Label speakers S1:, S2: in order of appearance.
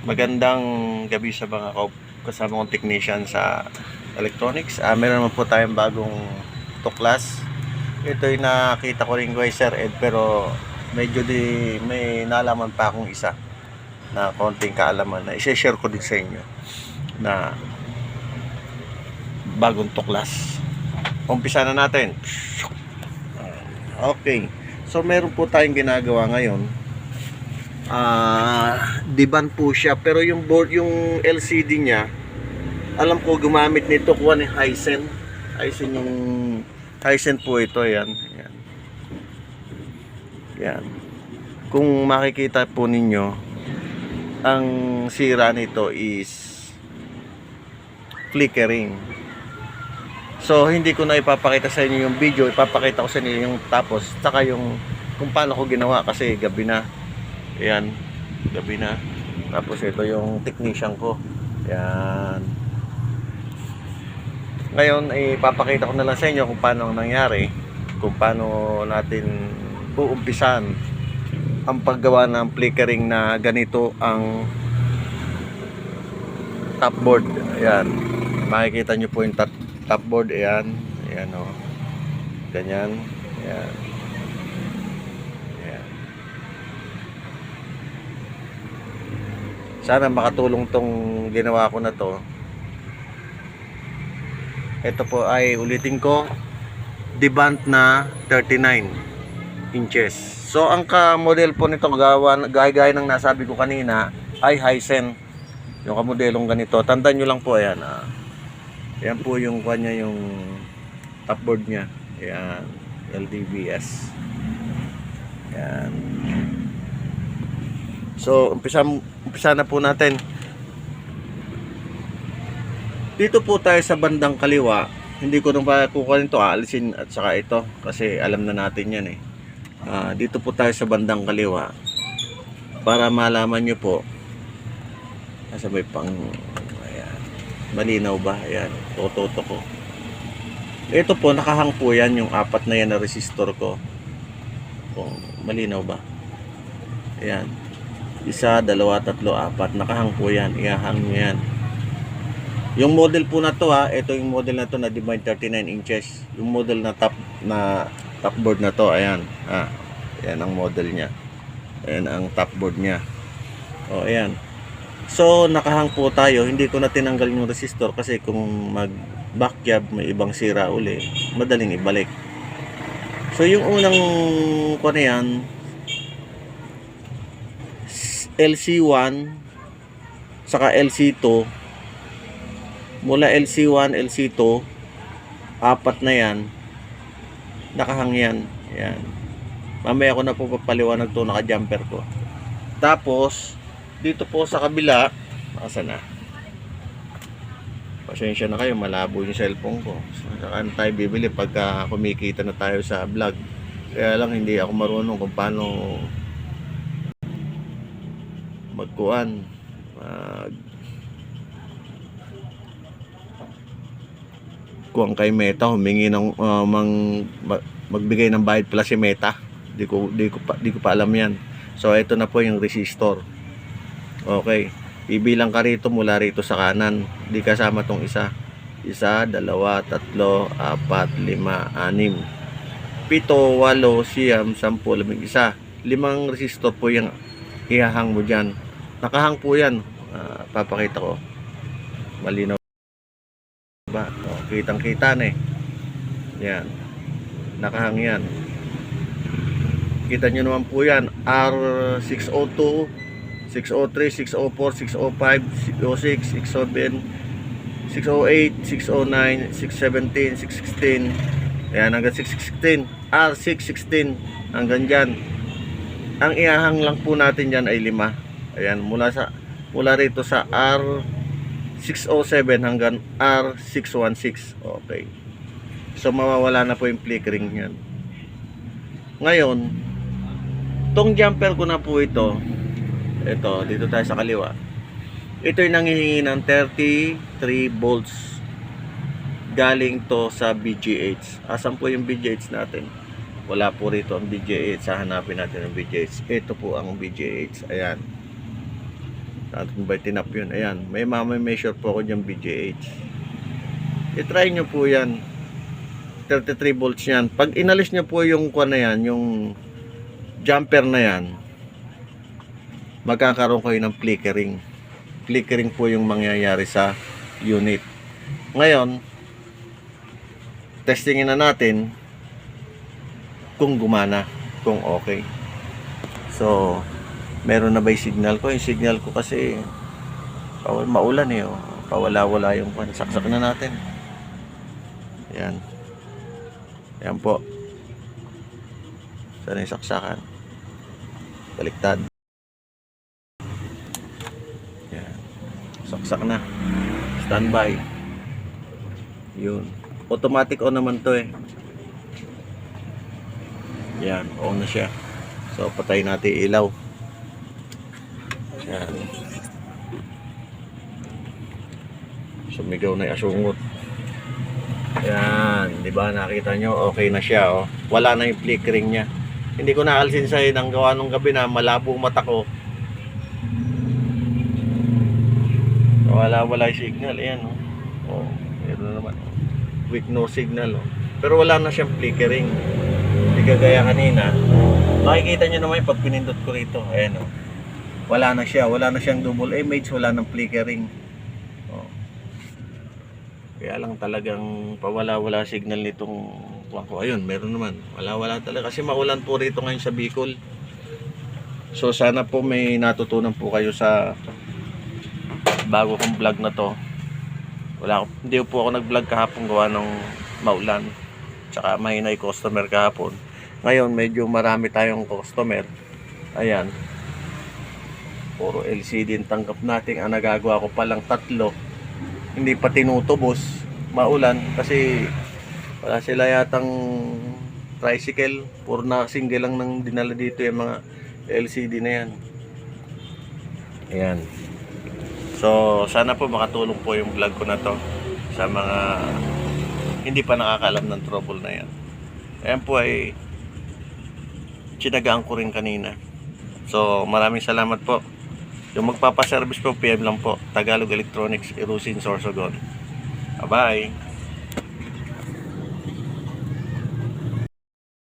S1: Magandang gabi sa mga kasama kong technician sa electronics. Meron naman po tayong bagong tuklas. Ito'y nakita ko rin kay Sir Ed, pero medyo may nalaman pa akong isa na konting kaalaman na i-share ko din sa inyo na bagong tuklas. Umpisa na natin. Okay. So meron po tayong ginagawa ngayon. Diban po siya, pero yung board, yung LCD niya, alam ko gumamit nito kuha ni Hisense. Yung Hisense po ito, yan. Yan. Kung makikita po ninyo, ang sira nito is flickering. So hindi ko na ipapakita sa inyo yung video, ipapakita ko sa inyo yung tapos, saka yung kung paano ko ginawa kasi gabi na. Ayan, gabi na. Tapos ito yung technician ko. Ayan. Ngayon, ipapakita ko na lang sa inyo kung paano nangyari. Kung paano natin uumpisan ang paggawa ng flickering na ganito ang top board. Ayan. Makikita nyo po yung top board. Ayan. Ayan o. Ganyan. Ayan. Sana makatulong tong ginawa ko na to. Ito po ay ulitin ko, Debant na 39 inches. So ang ka-model po nito gaya ng nasabi ko kanina ay Hisense. Yung ka-modelong ganito. Tandaan nyo lang po, ayan. Ayan po yung kanya, yung top board nya. Ayan, LDBS. Ayan. So umpisa na po natin. Dito po tayo sa bandang kaliwa. Hindi ko nang kukunin to, alisin at saka ito kasi alam na natin yan eh. Dito po tayo sa bandang kaliwa para malaman nyo po. Sabay pang ayan. Malinaw ba? Ayan, toto ko. Ito po, nakahang po yan yung apat na yan na resistor ko. Kung malinaw ba? Ayan. 1, 2, 3, 4. Nakahang po yan. Ihahang nyo yan. Yung model po na to ito yung model na to na Debant 39 inches. Yung model na top board na to, ayan. Ayan ang model nya. Ayan ang top board nya. O, ayan. So, nakahang po tayo. Hindi ko na tinanggal yung resistor kasi kung mag-backyard may ibang sira uli, madaling ibalik. So, yung unang ko na yan, LC1 saka LC2. Mula LC1, LC2 apat na yan, nakahang yan. Yan. Mamaya ko na po papaliwanag to, naka-jumper ko. Tapos dito po sa kabila, asa na? Pasensya na kayo, malabo yung cellphone ko. Saan tayo bibili pagka kumikita na tayo sa vlog? Kaya lang hindi ako marunong kung paano magkuan, kuang kay Meta, humingi ng magbigay ng bayad pala si Meta. Di ko pa alam yan. So ito na po yung resistor. Okay, ibilang ka rito mula rito sa kanan, di kasama tong isa. 1, 2, 3, 4, 5, 6, 7, 8, 9, 10, 10, 11. 5 resistor po yung ihahang mo dyan. Nakahang po yan. Papakita ko. Malinaw ba? Kitang kita na eh. Yan. Nakahang yan. Kita nyo naman po yan. R602, 603, 604, 605, 606, 607, 608, 609, 617, 616. Ayan, hanggang 616. R616 hanggang dyan. Ang ihahang lang po natin dyan ay 5. Ayan, mula rito sa R607 hanggang R616. Okay. So mawawala na po yung flickering yan. Ngayon, tong jumper ko na po ito. Ito, dito tayo sa kaliwa. Ito yung nanghihingi ng 33 volts. Galing to sa BGH. Asan po yung BGH natin? wala po rito ang BGH. Hanapin natin ang BGH. Ito po ang BGH. Ayan. Natin ba tinap yun? Ayan. May measure po ako dyan BGH. I-try nyo po yan. 33 volts yan. Pag inalis nyo po yung kuwan na yan, yung jumper na yan, magkakaroon kayo ng flickering. Flickering po yung mangyayari sa unit. Ngayon, testingin na natin kung gumana, kung okay. So, meron na ba yung signal ko? Yung signal ko kasi maulan eh. Oh. Pawala-wala yung saksak na natin. Ayan. Ayan po. Saan yung saksakan? Baliktad. Ayan. Saksak na. Standby. Yun. Automatic on naman to eh. Yan, on na siya. So, patay natin ilaw. Yan. Sumigaw na yung asungot. Yan, di ba nakita nyo? Okay na siya, oh. Wala na yung flickering niya. Hindi ko naalisin sa ng gawa nung gabi na malabo mata ko. Wala yung signal. Ayan, oh. Oh, meron naman. Weak no signal, oh. Pero wala na siyang flickering. Hindi kagaya kanina. Makikita nyo naman pag pinindot ko rito. Ayan, oh. Wala na siya. Wala na siyang double image. Wala nang flickering. Oh. Kaya lang talagang pawala-wala signal nitong kuwan ko. Ayun, meron naman. Wala-wala talaga. Kasi maulan po rito ngayon sa Bicol. So sana po may natutunan po kayo sa bago kong vlog na to. Hindi po ako nag-vlog kahapon gawa ng maulan. Tsaka mahina yung customer kahapon. Ngayon medyo marami tayong customer. Ayan. Puro LCD yung tanggap natin. Ang nagagawa ko palang 3. Hindi pa tinutubos. Maulan kasi wala sila yatang tricycle. Puro na single lang nang dinala dito yung mga LCD na yan. Ayan. So sana po makatulong po yung vlog ko na to sa mga hindi pa nakakalam ng trouble na yan. Ayan po ay tsinagaan ko rin kanina. So maraming salamat po. Yung magpapaservice po PM lang po, Tagalog Electronics, Irusin, Sorsogon. Bye-bye.